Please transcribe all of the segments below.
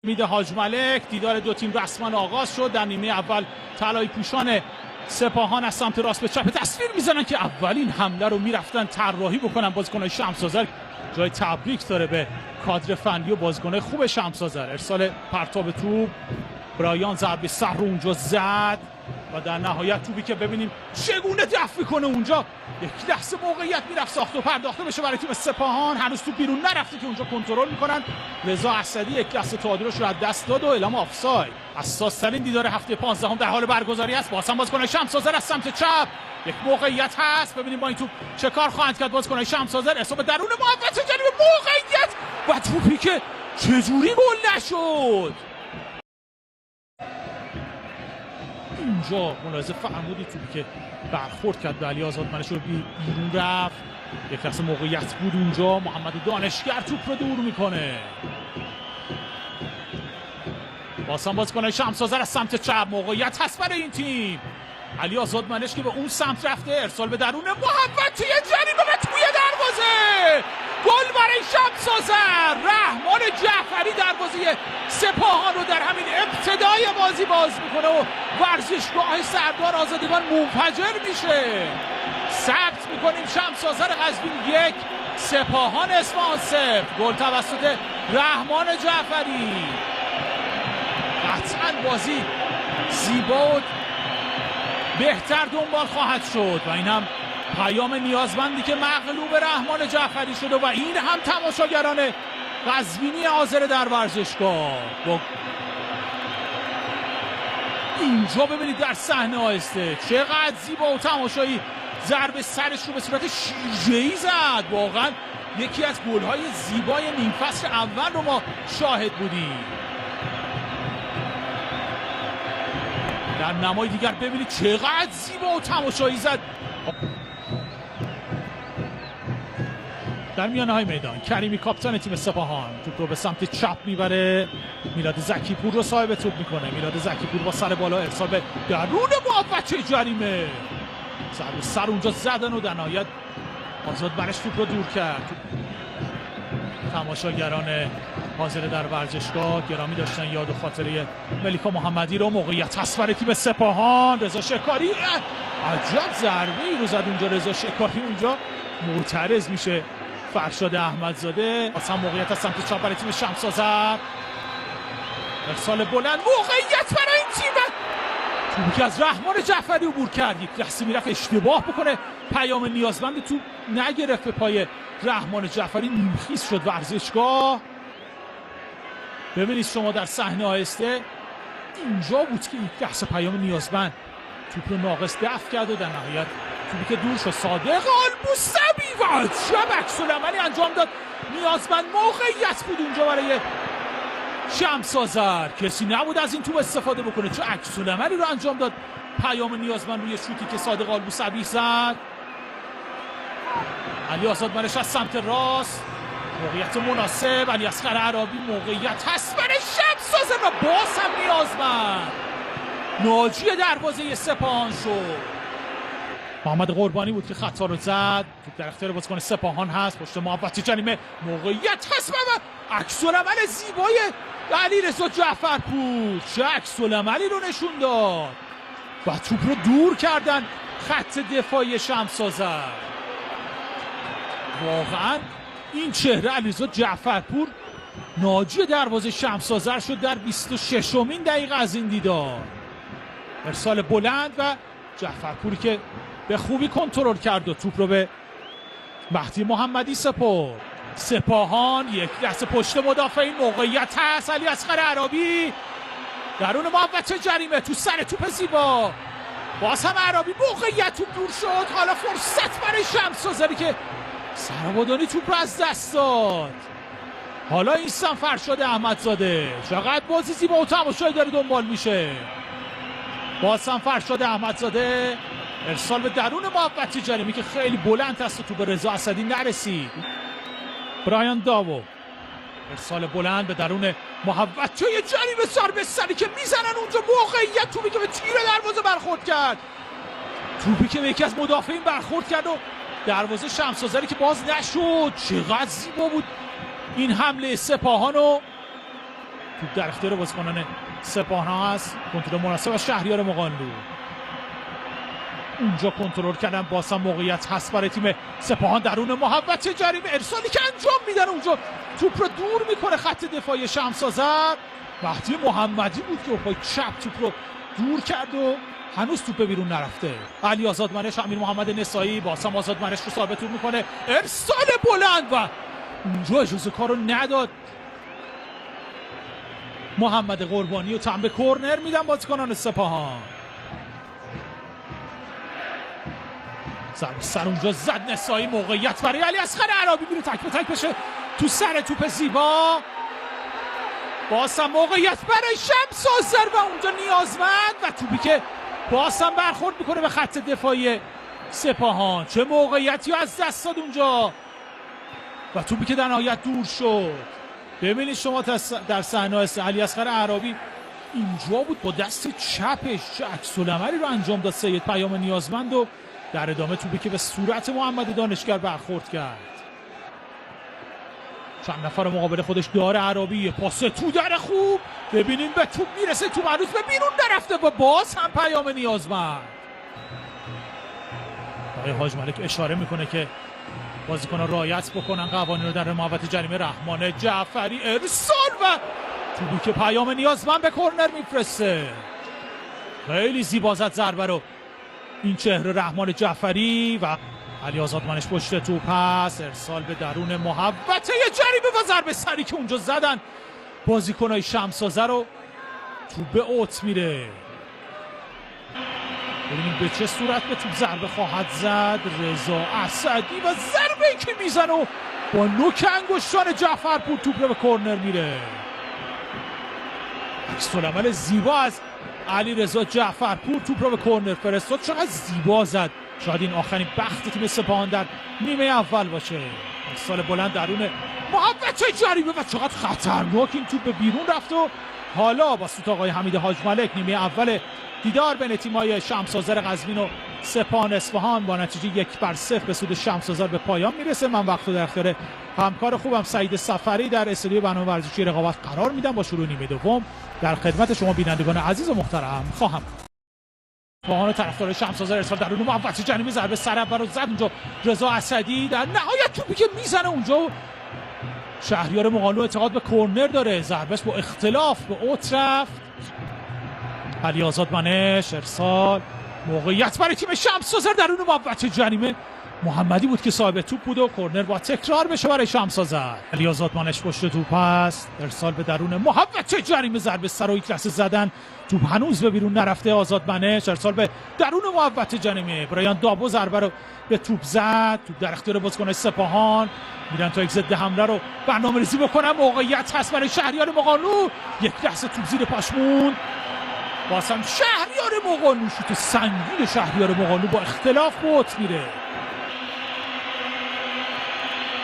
میده حاج ملک. دیدار دو تیم رسما آغاز شد. در نیمه اول طلایی پوشان سپاهان از سمت راست به چپ تصویر میزنن که اولین حمله رو میرفتن طراحی بکنن. بازیکن‌های شمس آذر جای تبریک داره به کادر فنی و بازیکن‌های خوب شمس آذر. ارسال پرتاب توپ، برایان ضربه سر رو اونجا زد و در نهایت توپی که ببینیم چگونه دفع کنه اونجا. یک لحظه موقعیت میرفت ساخت و پرداخته بشه برای تیم سپاهان. هنوز توپ بیرون نرفته که اونجا کنترل میکنن. رضا اسدی یک لحظه تعادلش رو از دست داد و اعلام آفساید. اساس‌ترین دیدار هفته 15 در حال برگزاری است. بازم بازیکن شمس آذر از سمت چپ یک موقعیت هست. ببینیم با این توپ چه کار خواهند کرد بازیکن شمس آذر. اصابت درون محوطه جریمه، موقعیت و توپی که چجوری گل نشد. اینجا ملاحظه فرمودی توپی که برخورد کرد به علی آزادمنش رو بیرون رفت. یک لحظه موقعیت بود اونجا. محمد دانشگر توپ رو دور میکنه. بازم بازیکن شمس آذر از سمت چپ موقعیت هست برای این تیم. علی آزادمنش که به اون سمت رفته، ارسال به درون محوطه جریمه و توی دروازه. گل برای شمس آذر. رحمان جعفری دروازه سپاهان رو در همین ابتدای بازی باز میکنه و ورزشگاه سردار آزادگان منفجر میشه. ثبت میکنیم شمس آذر قزوین 1 سپاهان اصفهان 0. گل توسط رحمان جعفری. قطعا بازی زیبا و بهتر دنبال خواهد شد و این هم پیام نیازمندی که مغلوب رحمان جعفری شده و این هم تماشاگران قزوینی حاضر در ورزشگاه. اینجا ببینید در صحنه آهسته چقدر زیبا و تماشایی ضربه سرش رو به صورت شیرجه‌ای زد. واقعا یکی از گل‌های زیبای نیم فصل اول رو ما شاهد بودیم. در نمای دیگر ببینید چقدر زیبا و تماشایی زد. در میانه های میدان کریمی کاپیتان تیم سپاهان توپ رو به سمت چپ میبره. میلاد زکیپور رو صاحب توپ میکنه. میلاد زکیپور با سر بالا ارسال به درون محوطه جریمه. ضربه سر اونجا زدن و در نهایت آزادمنش توپ رو دور کرد. تماشاگران حاضر در ورزشگاه گرامی داشتن یاد و خاطره ملیکا محمدی رو. موقعیت هست برای تیم سپاهان. رضا شکاری عجب ضربه ای رو زد اونجا. رضا شکاری اونجا معترض میشه. فرشاد احمدزاده اصلا موقعیت از سمت چپ برای تیم شمس آذر. ارسال بلند، موقعیت برای این تیم. توپی که از رحمان جعفری عبور کرد. یک لحظه میرفت اشتباه بکنه. پیام نیازمند توپ نگرفت به پای رحمان جعفری. نیمخیز شد ورزشگاه. ببینید شما در صحنه آهسته اینجا بود که یک لحظه پیام نیازمند توپ رو ناقص دفع کرد و در نهایت توپی که دور شد. صادق آلبوسبی و عجب عکس‌العملی انجام داد نیازمند. موقعیت بود اونجا برای شمس آذر. کسی نبود از این توپ استفاده بکنه. چه عکس‌العملی رو انجام داد پیام نیازمند روی شوتی که صادق آلبوسبی زد. علی آزادمنش از سمت راست، موقعیت مناسب. علی اصغر عرابی موقعیت هست برای شمس آذر و باز هم نیازمند ناجی دروازه سپاهان شد. محمد قربانی بود که خطا رو زد. توپ در اختیار بازیکن سپاهان هست. پشت محوطه جریمه موقعیت هست و عکس‌العمل زیبای علیرضا جعفرپور. چه عکس‌العملی رو نشون داد و توپ رو دور کردن خط دفاعی شمس آذر. واقعا این چهره علیرضا جعفرپور ناجی دروازه شمس آذر شد در 26مین دقیقه از این دیدار. ارسال بلند و جعفرپوری که به خوبی کنترل کرد و توپ رو به مهدی محمدی سپرد. سپاهان یک لحظه پشت مدافعین. موقعیت هست. علی اصغر عرابی درون محوطه جریمه تو سر توپ زیبا. باز هم عرابی موقعیت توپ دور شد. حالا فرصت برای شمس آذری که سربادانی توپ رو از دست داد. حالا اینستان فرشاد احمدزاده. چقدر بازی زیبا و تماشایی داره دنبال میشه. باز هم فرشاد احمدزاده ارسال به درون محوطه جریمه که خیلی بلند است و تو به رضا اسدی نرسید. برایان داو ارسال بلند به درون محوطه جریمه. ضربه سری که میزنن اونجا. موقعیت توپی که به تیر دروازه برخورد کرد. توپی که به یکی از مدافعین برخورد کرد و دروازه شمس آذری که باز نشد. چقدر زیبا بود این حمله سپاهان و توپ در اختیار بازیکنان سپاهان است. کنترل مناسب از شهریار مقانلو. اونجا کنترل کردن، باز هم موقعیت هست برای تیم سپاهان درون محوطه جریمه. ارسالی که انجام میدن اونجا توپ رو دور میکنه خط دفاعی شمس آذر. مهدی محمدی بود که پای چپ توپ رو دور کرد و هنوز توپ بیرون نرفته. علی آزادمنش، امیر محمد نسایی، باز هم آزادمنش رو ثابت میکنه. ارسال بلند و اونجا اجازه کار رو نداد محمد قربانی و تنبه کورنر میدن بازیکنان سپاهان. سر اونجا زد نسایی، موقعیت برای علی اصغر عرابی، میره تک به تک بشه تو سر توپ زیبا. باز هم موقعیت برای شمس آذر و اونجا نیازمند و توپی که باز هم برخورد میکنه به خط دفاعی سپاهان. چه موقعیتی از دست داد اونجا و توپی که در نهایت دور شد. ببینید شما در صحنه علی اصغر عرابی اینجا بود با دست چپش چه عکس‌العملی رو انجام داد سید پیام نیازمند و در ادامه توپی که به صورت محمد دانشگر برخورد کرد. چند نفر مقابل خودش داره عرابی، پاس تو در خوب. ببینیم به توپ میرسه، توپ هنوز به بیرون نرفته و باز هم پیام نیازمند. آقای حاج ملک اشاره میکنه که بازیکنان رعایت بکنن قوانین رو در محوطه جریمه. رحمان جعفری ارسال و توپی که پیام نیازمند به کورنر میفرسته. خیلی زیبا زد ضربه رو این چهره رحمان جعفری و علی آزادمنش پشت توپ هست. ارسال به درون محوطه جریمه و ضربه سری که اونجا زدن بازیکنای شمس آذر رو توپ به اوت میره. ببینیم به چه صورت به توپ ضربه خواهد زد رضا اسدی و ضربه ای که میزنه و با نوک انگشتان جعفرپور توپ رو به کورنر میره. عکس‌العمل زیبا از علی رضا جعفرپور توپ رو به کورنر فرستاد. چقدر زیبا زد. شاید این آخرین بخت تیم سپاهان در نیمه اول باشه. ارسال بلند درون محوطه جریمه و چقدر خطرناک این توپ به بیرون رفت و حالا با سوت آقای حمید حاج ملک نیمه اول دیدار بین تیم‌های شمس آذر قزوین و سپاهان اصفهان با نتیجه 1-0 به سود شمس آذر به پایان میرسه. من وقت رو در اختیار همکار خوبم سعید سفری در استودیو برنامه ورزشی رقابت قرار میدم. با شروع نیمه دوم در خدمت شما بینندگان عزیز و محترم خواهم. سپاهان طرفدار شمس آذر ارسال درون محوطه جریمه، ضربه سر اول رو زد اونجا رضا اسدی. در نهایت توپی که میزنه اونجا و شهریار مقانلو اعتقاد به کورنر داره. ضربه با اختلاف به اوت رفت. علی آزادمنش ارسال، موقعیت برای تیم شمس آذر درون محوطه جریمه. محمدی بود که صاحب توپ بود و کورنر با تکرار بشه برای شمس آذر. علی آزادمنش پشت توپ است. ارسال به درون محوطه جریمه، ضربه سر و یک لحظه زدن. توپ هنوز به بیرون نرفته. آزادمنش ارسال به درون محوطه جریمه. برایان دابو ضربه رو به توپ زد. توپ در اختیار بازیکن سپاهان. میرن تا یک ضد حمله رو برنامه‌ریزی بکنن. موقعیت هست برای شهریار مقانلو. یک لحظه توپ زیر پاش موند. بازم شهریار مقانلو، شوت سنگین شهریار مقانلو با اختلاف بوت میره.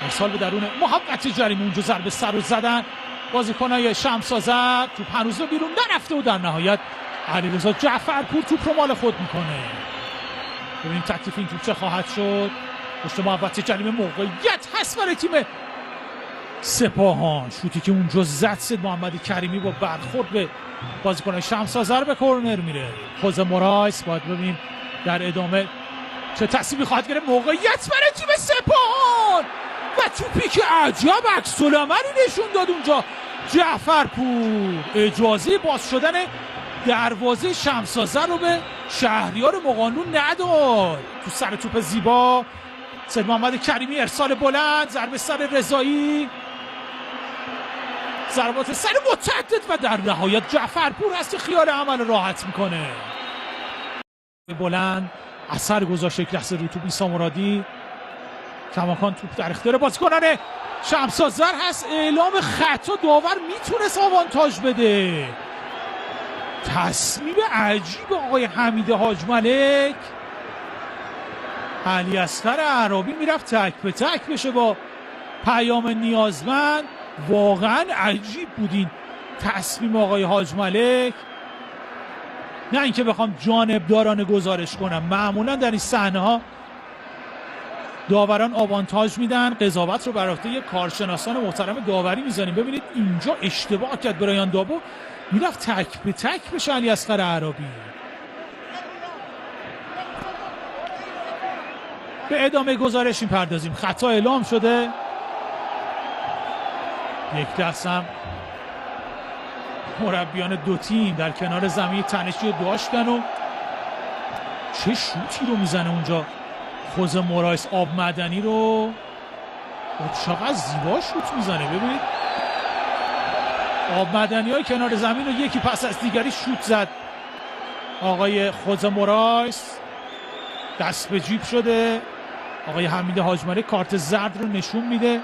ارسال به درون محوطه جریمه، اونجا ضربه سر رو زدن بازیکنای شمس آذر. توپ هنوز بیرون نرفته و در نهایت علیرضا جعفرپور توپ رو مال خود میکنه. ببینیم تکلیف این توپ چه خواهد شد. پشت محوطه جریمه موقعیت هست برای تیم سپاهان. شوتی که اونجا زد سید محمد کریمی با برخورد به بازیکن شمس آذر به کورنر میره. خوزه مورایس باید ببینیم در ادامه چه تصمیمی خواهد گرفت. موقعیت برای تیم سپاهان و توپی که عجب عکس‌العملی نشون داد اونجا جعفرپور. اجازه باز شدن دروازه شمس آذر رو به شهریار مقانلو نداد. تو سر توپ زیبا سید محمد کریمی ارسال بلند، ضربه سر رضایی، ضربات سر متعدد و در نهایت جعفرپور هست که خیال عمل راحت میکنه. بلند اثر گذاشت یک لحظه رو توپ. عیسی مرادی کماکان توپ در اختیار بازیکنان شمس آذر هست. اعلام خطا، داور میتونست آوانتاژ بده. تصمیم عجیب آقای حمید حاج ملک. علی اصغر عرابی میرفت تک به تک بشه با پیام نیازمند. واقعا عجیب بود این تصمیم آقای حاج ملک. نه اینکه بخوام جانبدارانه گزارش کنم، معمولا در این صحنه ها داوران آوانتاژ میدن. قضاوت رو بر عهده کارشناسان محترم داوری میزنیم. ببینید اینجا اشتباه کرد برایان دابو، میرفت تک به تک بشه علیاصغر عرابی. به ادامه گزارش میپردازیم. خطا اعلام شده، یک دست هم مربیان دو تیم در کنار زمین تنشی داشتن و چه شوتی رو میزنه اونجا خوزه مورایس آب معدنی رو، چقدر زیبا شوت میزنه. ببینید آب معدنی های کنار زمین رو یکی پس از دیگری شوت زد آقای خوزه مورایس. دست به جیب شده. آقای حمید حاج ملک کارت زرد رو نشون میده.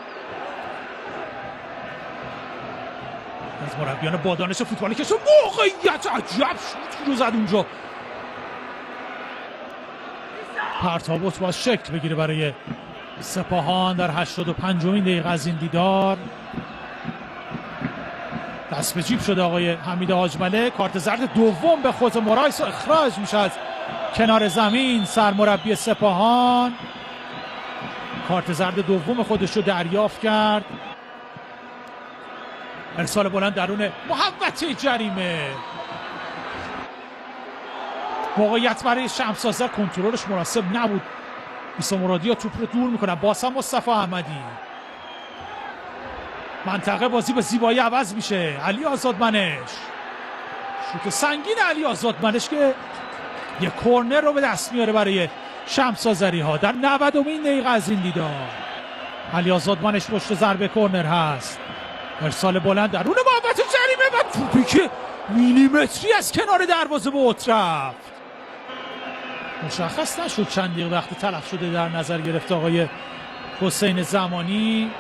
از مربیان با دانش فوتبالی که موقعیت عجب شوتی رو زد اونجا. پرتابوت باز شکل بگیره برای سپاهان در 85مین دقیقه از این دیدار. دست به جیب شده آقای حمید حاج ملک. کارت زرد دوم به خوزه مورایس و اخراج میشه از کنار زمین سرمربی سپاهان. کارت زرد دوم خودش رو دریافت کرد. ارسال بلند درون محوطه جریمه. موقعیت برای شمس آذر، کنترلش مناسب نبود. عیسی مرادی توپ رو دور میکنن. باز هم مصطفی احمدی. منطقه بازی به زیبایی عوض میشه. علی آزادمنش، شوت سنگین علی آزادمنش که یه کورنر رو به دست میاره برای شمس آذری ها در 90مین دقیقه از این دیدار. علی آزادمنش پشت ضربه کورنر هست. ارسال بلند درون محوطه جریمه و توپی که میلیمتری از کنار دروازه به اوت رفت. مشخص نشد چند دقیقه وقتی تلف شده در نظر گرفت آقای حسین زمانی.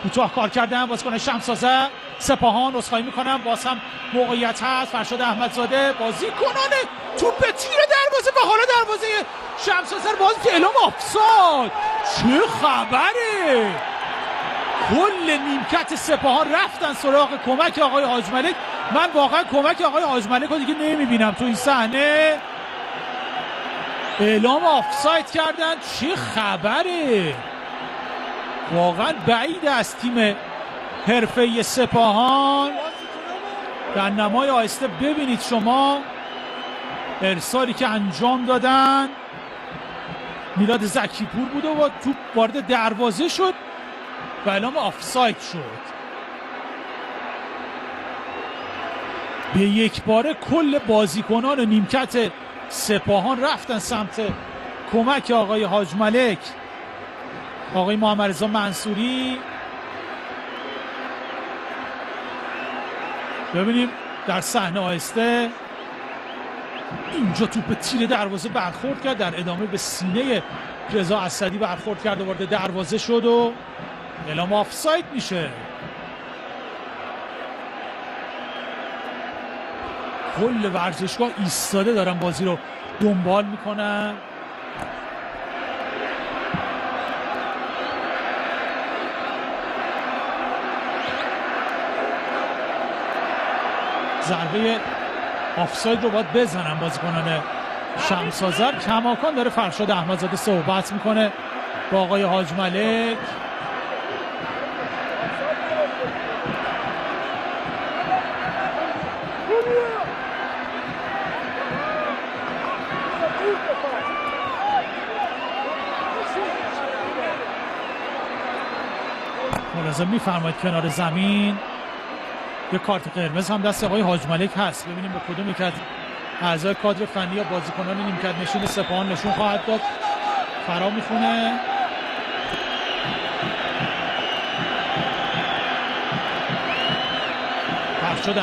کوتاه کار کردن بازیکن شمس آذر. سپاهان عذرخواهی میکنم، باز هم موقعیت هست. فرشاد احمدزاده بازیکنان توپ به تیر دروازه و حالا دروازه شمس آذر باز اعلام آفساید. چه خبره؟ کل نیمکت سپاهان رفتن سراغ کمک آقای حاج ملک. من واقعا کمک آقای حاج ملک رو دیگه نمیبینم تو این صحنه. اعلام آفساید کردن. چه خبره؟ واقعا بعید از تیم حرفه‌ای سپاهان. در نمای آهسته ببینید شما ارسالی که انجام دادن. میلاد زکیپور بوده و توپ وارد دروازه شد و اعلام آفساید شد. به یک باره کل بازیکنان نیمکت سپاهان رفتن سمت کمک آقای حاج ملک. آقای محمد رضا منصوری، ببینیم در صحنه آهسته اینجا توپ تیر دروازه برخورد کرد، در ادامه به سینه رضا اسدی برخورد کرد و وارد دروازه شد و اعلام آفساید میشه. کل ورزشگاه ایستاده دارن بازی رو دنبال میکنن. ضربه آفساید رو باید بزنن بازیکنان شمس آذر. کماکان داره فرشاد احمدزاده صحبت میکنه با آقای حاج ملک. ملازم میفرماید کنار زمین یه کارت قرمز هم دست آقای حاج ملک هست. ببینیم به کدوم یک از اعضای کادر فنی یا بازیکنان نیمکت نشین سپاهان نشون خواهد داد. فرا میخونه. فرشاد